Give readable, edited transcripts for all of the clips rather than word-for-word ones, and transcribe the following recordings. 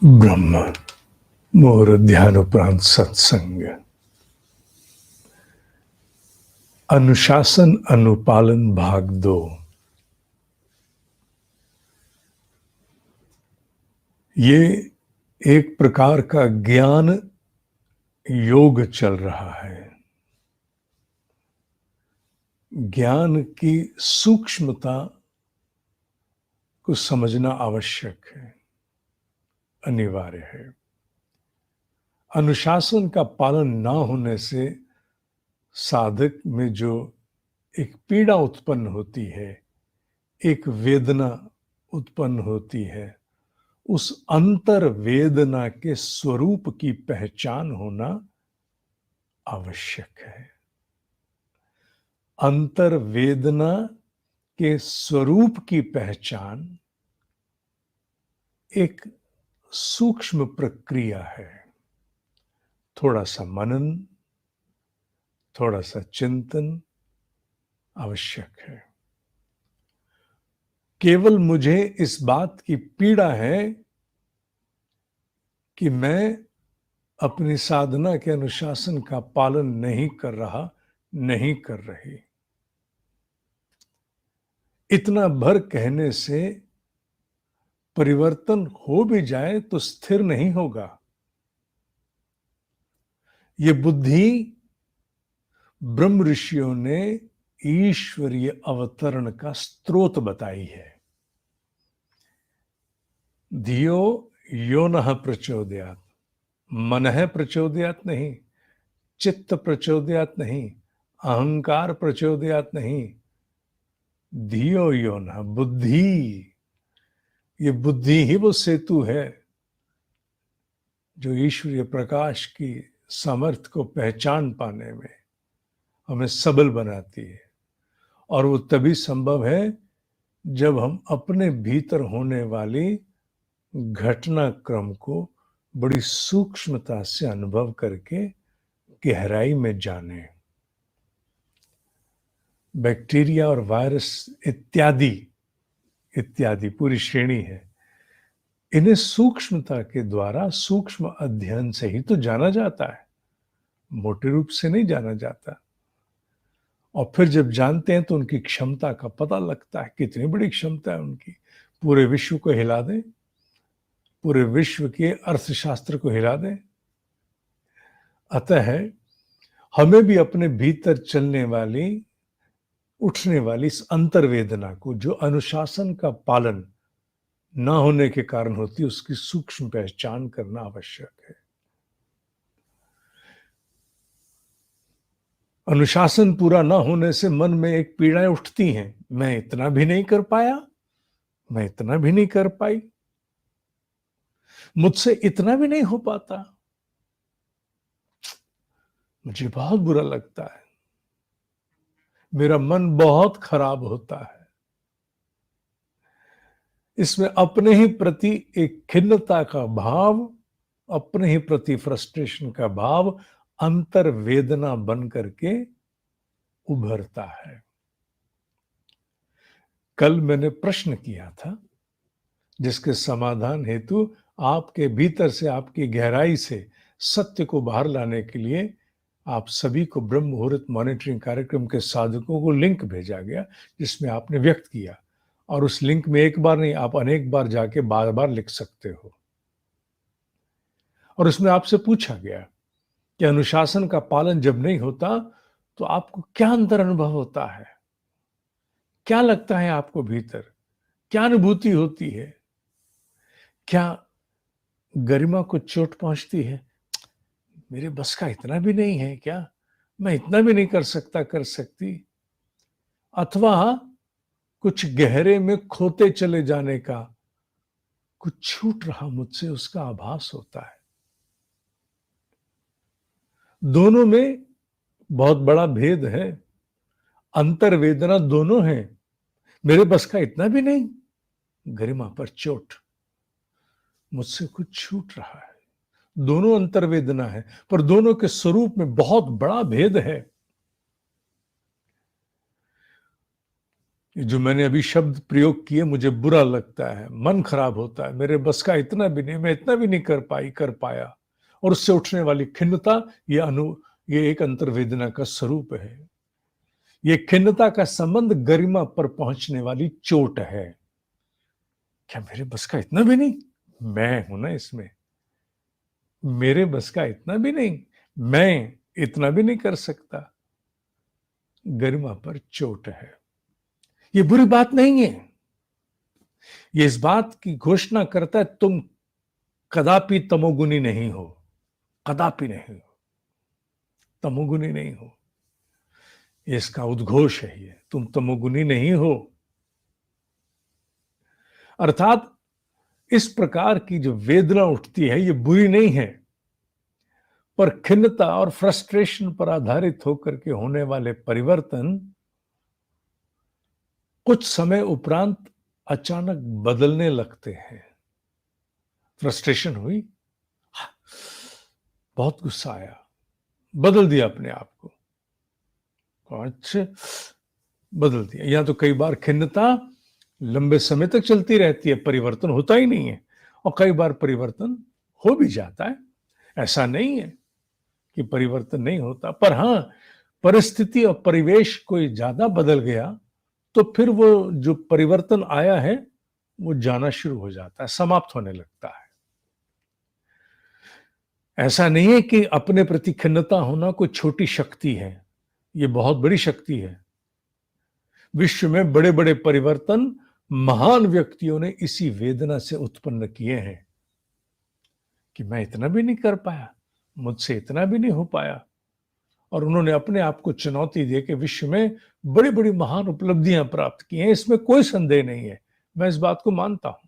ब्रह्म मोर ध्यानोपरांत सत्संग। अनुशासन अनुपालन भाग 2। ये एक प्रकार का ज्ञान योग चल रहा है। ज्ञान की सूक्ष्मता को समझना आवश्यक है, अनिवार्य है। अनुशासन का पालन ना होने से साधक में जो एक पीड़ा उत्पन्न होती है, एक वेदना उत्पन्न होती है, उस अंतर वेदना के स्वरूप की पहचान होना आवश्यक है। अंतर वेदना के स्वरूप की पहचान एक सूक्ष्म प्रक्रिया है। थोड़ा सा मनन, थोड़ा सा चिंतन आवश्यक है। केवल मुझे इस बात की पीड़ा है कि मैं अपनी साधना के अनुशासन का पालन नहीं कर रहा, नहीं कर रही। इतना भर कहने से परिवर्तन हो भी जाए तो स्थिर नहीं होगा। ये बुद्धि ब्रह्म ऋषियों ने ईश्वरीय अवतरण का स्रोत बताई है। धियो यो नः प्रचोदयात्, मनः प्रचोदयात् नहीं, चित्त प्रचोदयात् नहीं, अहंकार प्रचोदयात् नहीं, धियो यो नः, बुद्धि। ये बुद्धि ही वो सेतु है जो ईश्वरीय प्रकाश की सामर्थ्य को पहचान पाने में हमें सबल बनाती है। और वो तभी संभव है जब हम अपने भीतर होने वाली घटनाक्रम को बड़ी सूक्ष्मता से अनुभव करके गहराई में जाने। बैक्टीरिया और वायरस इत्यादि पूरी श्रेणी है। इन्हें सूक्ष्मता के द्वारा, सूक्ष्म अध्ययन से ही तो जाना जाता है, मोटे रूप से नहीं जाना जाता। और फिर जब जानते हैं तो उनकी क्षमता का पता लगता है, कितनी बड़ी क्षमता है उनकी। पूरे विश्व को हिला दें, पूरे विश्व के अर्थशास्त्र को हिला दें। अतः हमें भी अपने भीतर चलने वाली, उठने वाली इस अंतर्वेदना को, जो अनुशासन का पालन ना होने के कारण होती है, उसकी सूक्ष्म पहचान करना आवश्यक है। अनुशासन पूरा ना होने से मन में एक पीड़ाएं उठती हैं। मैं इतना भी नहीं कर पाया, मैं इतना भी नहीं कर पाई, मुझसे इतना भी नहीं हो पाता। मुझे बहुत बुरा लगता है, मेरा मन बहुत खराब होता है। इसमें अपने ही प्रति एक खिन्नता का भाव, अपने ही प्रति फ्रस्ट्रेशन का भाव अंतर वेदना बन करके उभरता है। कल मैंने प्रश्न किया था जिसके समाधान हेतु आपके भीतर से, आपकी गहराई से सत्य को बाहर लाने के लिए आप सभी को ब्रह्म मुहूर्त मॉनिटरिंग कार्यक्रम के साधकों को लिंक भेजा गया, जिसमें आपने व्यक्त किया। और उस लिंक में एक बार नहीं, आप अनेक बार जाके बार बार लिख सकते हो। और उसमें आपसे पूछा गया कि अनुशासन का पालन जब नहीं होता तो आपको क्या अंतर अनुभव होता है, क्या लगता है आपको भीतर, क्या अनुभूति होती है, क्या गरिमा को चोट पहुंचती है, मेरे बस का इतना भी नहीं है क्या, मैं इतना भी नहीं कर सकता, कर सकती, अथवा कुछ गहरे में खोते चले जाने का, कुछ छूट रहा मुझसे, उसका आभास होता है। दोनों में बहुत बड़ा भेद है, अंतर वेदना दोनों है। मेरे बस का इतना भी नहीं, गरिमा पर चोट, मुझसे कुछ छूट रहा है। दोनों अंतर वेदना है, पर दोनों के स्वरूप में बहुत बड़ा भेद है। ये जो मैंने अभी शब्द प्रयोग किए मुझे बुरा लगता है, मन खराब होता है, मेरे बस का इतना भी नहीं, मैं इतना भी नहीं कर पाया। और उससे उठने वाली खिन्नता, ये एक अंतर्वेदना का स्वरूप है। ये खिन्नता का संबंध गरिमा पर पहुंचने वाली चोट है। क्या मेरे बस का इतना भी नहीं? मैं हूं ना इसमें। मेरे बस का इतना भी नहीं, मैं इतना भी नहीं कर सकता। गरिमा पर चोट है। ये बुरी बात नहीं है। ये इस बात की घोषणा करता है तुम कदापि तमोगुनी नहीं हो। कदापि नहीं हो, तमोगुनी नहीं हो। ये इसका उद्घोष है। ये तुम तमोगुनी नहीं हो। अर्थात इस प्रकार की जो वेदना उठती है ये बुरी नहीं है, पर खिन्नता और फ्रस्ट्रेशन पर आधारित होकर के होने वाले परिवर्तन कुछ समय उपरांत अचानक बदलने लगते हैं। फ्रस्ट्रेशन हुई, बहुत गुस्सा आया, बदल दिया अपने आप को, अच्छे बदल दिया। या तो कई बार खिन्नता लंबे समय तक चलती रहती है, परिवर्तन होता ही नहीं है, और कई बार परिवर्तन हो भी जाता है। ऐसा नहीं है कि परिवर्तन नहीं होता, पर हाँ, परिस्थिति और परिवेश कोई ज्यादा बदल गया तो फिर वो जो परिवर्तन आया है वो जाना शुरू हो जाता है, समाप्त होने लगता है। ऐसा नहीं है कि अपने प्रति खिन्नता होना कोई छोटी शक्ति है, ये बहुत बड़ी शक्ति है। विश्व में बड़े बड़े परिवर्तन महान व्यक्तियों ने इसी वेदना से उत्पन्न किए हैं कि मैं इतना भी नहीं कर पाया, मुझसे इतना भी नहीं हो पाया। और उन्होंने अपने आप को चुनौती दे के विश्व में बड़ी बड़ी महान उपलब्धियां प्राप्त की हैं, इसमें कोई संदेह नहीं है, मैं इस बात को मानता हूं।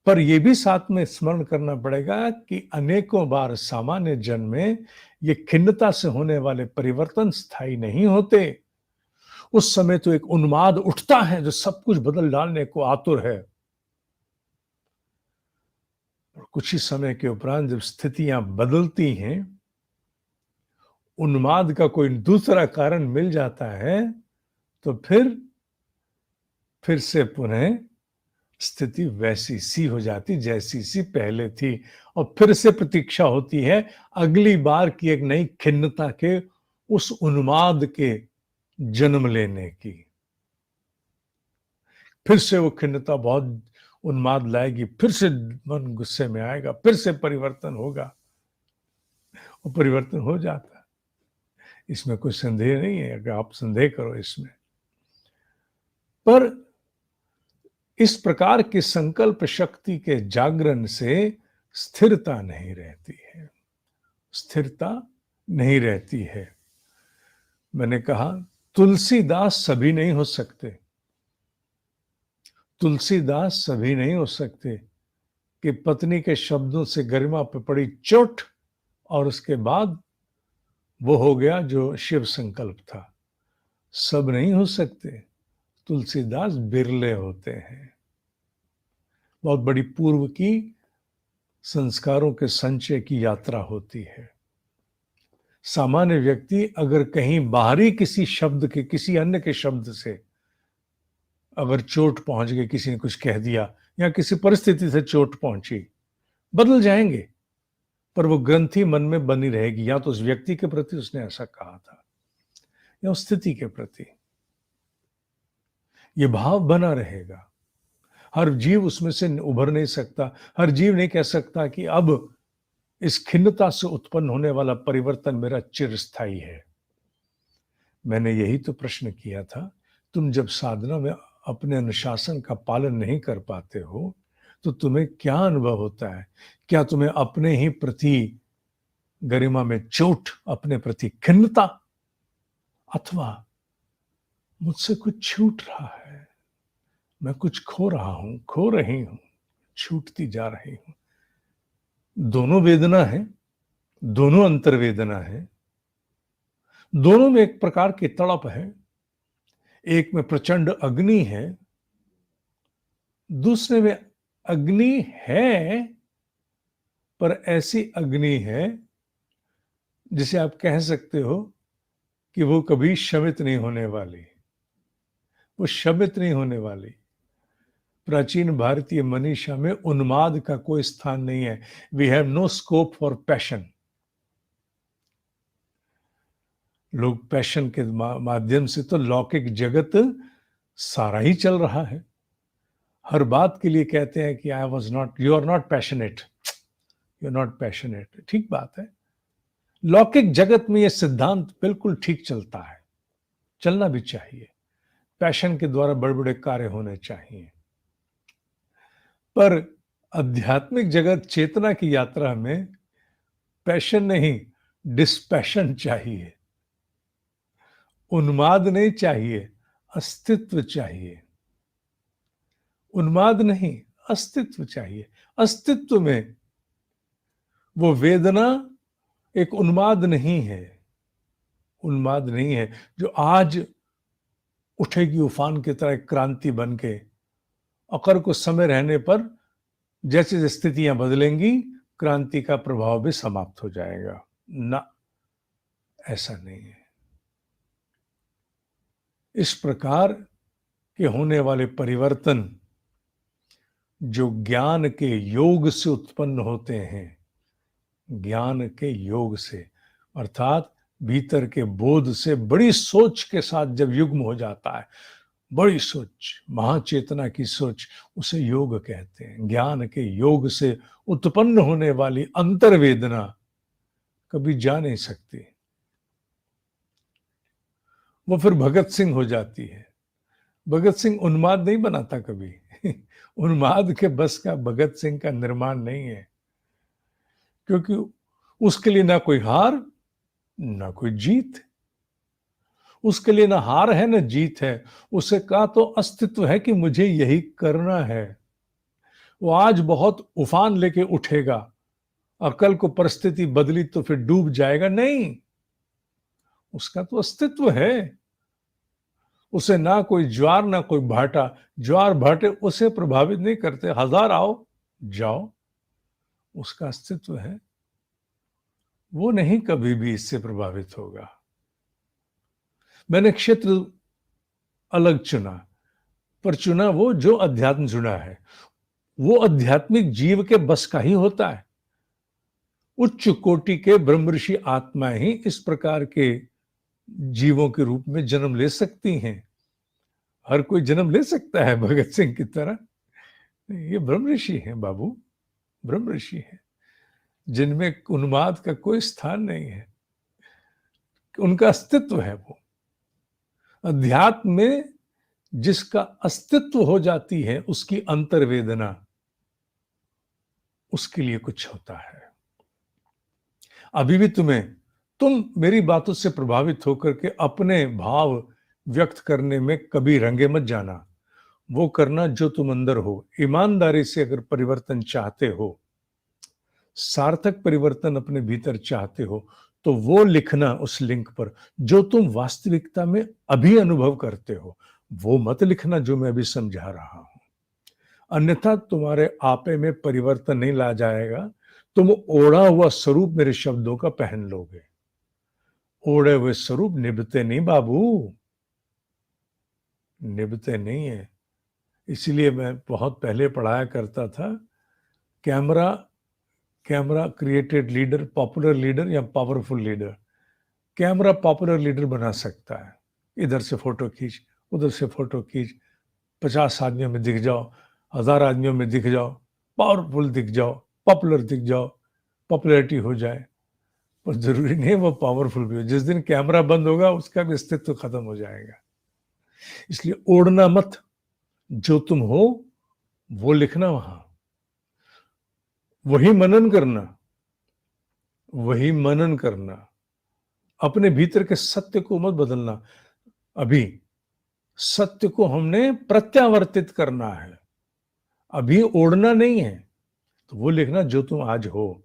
पर यह भी साथ में स्मरण करना पड़ेगा कि अनेकों बार सामान्य जन में ये खिन्नता से होने वाले परिवर्तन स्थायी नहीं होते। उस समय तो एक उन्माद उठता है जो सब कुछ बदल डालने को आतुर है, और कुछ ही समय के उपरांत जब स्थितियां बदलती हैं, उन्माद का कोई दूसरा कारण मिल जाता है, तो फिर से पुनः स्थिति वैसी सी हो जाती जैसी सी पहले थी, और फिर से प्रतीक्षा होती है अगली बार की एक नई खिन्नता के, उस उन्माद के जन्म लेने की। फिर से वो खिन्नता बहुत उन्माद लाएगी, फिर से मन गुस्से में आएगा, फिर से परिवर्तन होगा, वो परिवर्तन हो जाता है। इसमें कोई संदेह नहीं है, अगर आप संदेह करो इसमें। पर इस प्रकार की संकल्प शक्ति के जागरण से स्थिरता नहीं रहती है, स्थिरता नहीं रहती है। मैंने कहा तुलसीदास सभी नहीं हो सकते, तुलसीदास सभी नहीं हो सकते कि पत्नी के शब्दों से गरिमा पर पड़ी चोट और उसके बाद वो हो गया जो शिव संकल्प था। सब नहीं हो सकते, तुलसीदास बिरले होते हैं। बहुत बड़ी पूर्व की संस्कारों के संचय की यात्रा होती है। सामान्य व्यक्ति अगर कहीं बाहरी किसी शब्द के, किसी अन्य के शब्द से अगर चोट पहुंच गई, किसी ने कुछ कह दिया या किसी परिस्थिति से चोट पहुंची, बदल जाएंगे, पर वो ग्रंथि मन में बनी रहेगी, या तो उस व्यक्ति के प्रति उसने ऐसा कहा था या उस स्थिति के प्रति ये भाव बना रहेगा। हर जीव उसमें से उभर नहीं सकता। हर जीव नहीं कह सकता कि अब इस खिन्नता से उत्पन्न होने वाला परिवर्तन मेरा चिरस्थायी है। मैंने यही तो प्रश्न किया था, तुम जब साधना में अपने अनुशासन का पालन नहीं कर पाते हो तो तुम्हें क्या अनुभव होता है? क्या तुम्हें अपने ही प्रति गरिमा में चोट, अपने प्रति खिन्नता, अथवा मुझसे कुछ छूट रहा है, मैं कुछ खो रहा हूं, खो रही हूं, छूटती जा रही हूं? दोनों वेदना है, दोनों अंतर्वेदना है, दोनों में एक प्रकार की तड़प है। एक में प्रचंड अग्नि है, दूसरे में अग्नि है, पर ऐसी अग्नि है जिसे आप कह सकते हो कि वो कभी शमित नहीं होने वाली। वो शमित नहीं होने वाली। प्राचीन भारतीय मनीषा में उन्माद का कोई स्थान नहीं है। We have no scope for passion. लोग पैशन के माध्यम से तो लौकिक जगत सारा ही चल रहा है। हर बात के लिए कहते हैं कि I was not, you are not passionate, you are not passionate. ठीक बात है, लौकिक जगत में यह सिद्धांत बिल्कुल ठीक चलता है, चलना भी चाहिए। पैशन के द्वारा बड़े बड़े कार्य होने चाहिए, पर आध्यात्मिक जगत चेतना की यात्रा में पैशन नहीं, डिस्पैशन चाहिए। उन्माद नहीं चाहिए, अस्तित्व चाहिए। उन्माद नहीं, अस्तित्व चाहिए। अस्तित्व में वो वेदना एक उन्माद नहीं है, उन्माद नहीं है जो आज उठेगी उफान की तरह क्रांति बन के। अकर को समय रहने पर जैसे स्थितियां बदलेंगी, क्रांति का प्रभाव भी समाप्त हो जाएगा। ना, ऐसा नहीं है। इस प्रकार के होने वाले परिवर्तन जो ज्ञान के योग से उत्पन्न होते हैं, ज्ञान के योग से, अर्थात भीतर के बोध से, बड़ी सोच के साथ जब युग्म हो जाता है, बड़ी सोच, महाचेतना की सोच, उसे योग कहते हैं। ज्ञान के योग से उत्पन्न होने वाली अंतर्वेदना कभी जा नहीं सकती, वो फिर भगत सिंह हो जाती है। भगत सिंह उन्माद नहीं बनाता कभी उन्माद के बस का भगत सिंह का निर्माण नहीं है, क्योंकि उसके लिए ना कोई हार ना कोई जीत। उसके लिए ना हार है ना जीत है, उसे कहा तो अस्तित्व है कि मुझे यही करना है। वो आज बहुत उफान लेके उठेगा और कल को परिस्थिति बदली तो फिर डूब जाएगा, नहीं। उसका तो अस्तित्व है। उसे ना कोई ज्वार ना कोई भाटा, ज्वार भाटे उसे प्रभावित नहीं करते, हजार आओ जाओ, उसका अस्तित्व है। वो नहीं कभी भी इससे प्रभावित होगा। मैंने क्षेत्र अलग चुना, पर चुना वो जो अध्यात्म चुना है। वो आध्यात्मिक जीव के बस का ही होता है। उच्च कोटि के ब्रह्म ऋषि आत्मा ही इस प्रकार के जीवों के रूप में जन्म ले सकती हैं। हर कोई जन्म ले सकता है भगत सिंह की तरह? ये ब्रह्म ऋषि हैं बाबू, ब्रह्म ऋषि हैं जिनमें उन्माद का कोई स्थान नहीं है। उनका अस्तित्व है। वो अध्यात्म में जिसका अस्तित्व हो जाती है, उसकी अंतर्वेदना, उसके लिए कुछ होता है। अभी भी तुम मेरी बातों से प्रभावित होकर के अपने भाव व्यक्त करने में कभी रंगे मत जाना। वो करना जो तुम अंदर हो। ईमानदारी से अगर परिवर्तन चाहते हो, सार्थक परिवर्तन अपने भीतर चाहते हो, तो वो लिखना उस लिंक पर जो तुम वास्तविकता में अभी अनुभव करते हो। वो मत लिखना जो मैं अभी समझा रहा हूं, अन्यथा तुम्हारे आपे में परिवर्तन नहीं ला जाएगा। तुम ओढ़ा हुआ स्वरूप मेरे शब्दों का पहन लोगे। ओढ़े हुए स्वरूप निभते नहीं बाबू, निभते नहीं है। इसलिए मैं बहुत पहले पढ़ाया करता था, कैमरा क्रिएटेड लीडर, पॉपुलर लीडर या पावरफुल लीडर। कैमरा पॉपुलर लीडर बना सकता है। इधर से फोटो खींच, उधर से फोटो खींच, 50 आदमियों में दिख जाओ, 1000 आदमियों में दिख जाओ, पावरफुल दिख जाओ, पॉपुलर दिख जाओ, पॉपुलैरिटी हो जाए। पर जरूरी नहीं वो पावरफुल भी हो। जिस दिन कैमरा बंद होगा उसका भी अस्तित्व खत्म हो जाएगा। इसलिए ओढ़ना मत, जो तुम हो वो लिखना वहां, वही मनन करना, वही मनन करना। अपने भीतर के सत्य को मत बदलना। अभी सत्य को हमने प्रत्यावर्तित करना है, अभी ओढ़ना नहीं है। तो वो लिखना जो तुम आज हो।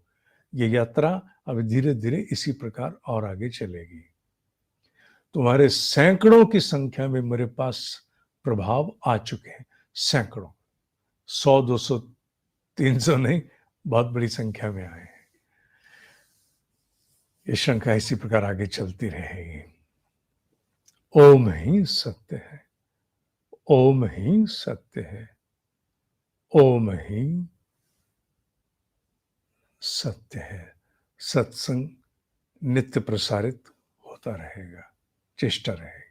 ये यात्रा अब धीरे धीरे इसी प्रकार और आगे चलेगी। तुम्हारे सैकड़ों की संख्या में मेरे पास प्रभाव आ चुके हैं, सैकड़ों, 100, 200, 300 नहीं, बहुत बड़ी संख्या में आए हैं। ये श्रृंखला इसी प्रकार आगे चलती रहेगी। ओम ही सत्य है, ओम ही सत्य है। ओम ही सत्य है। सत्संग नित्य प्रसारित होता रहेगा, चेष्टा रहेगी।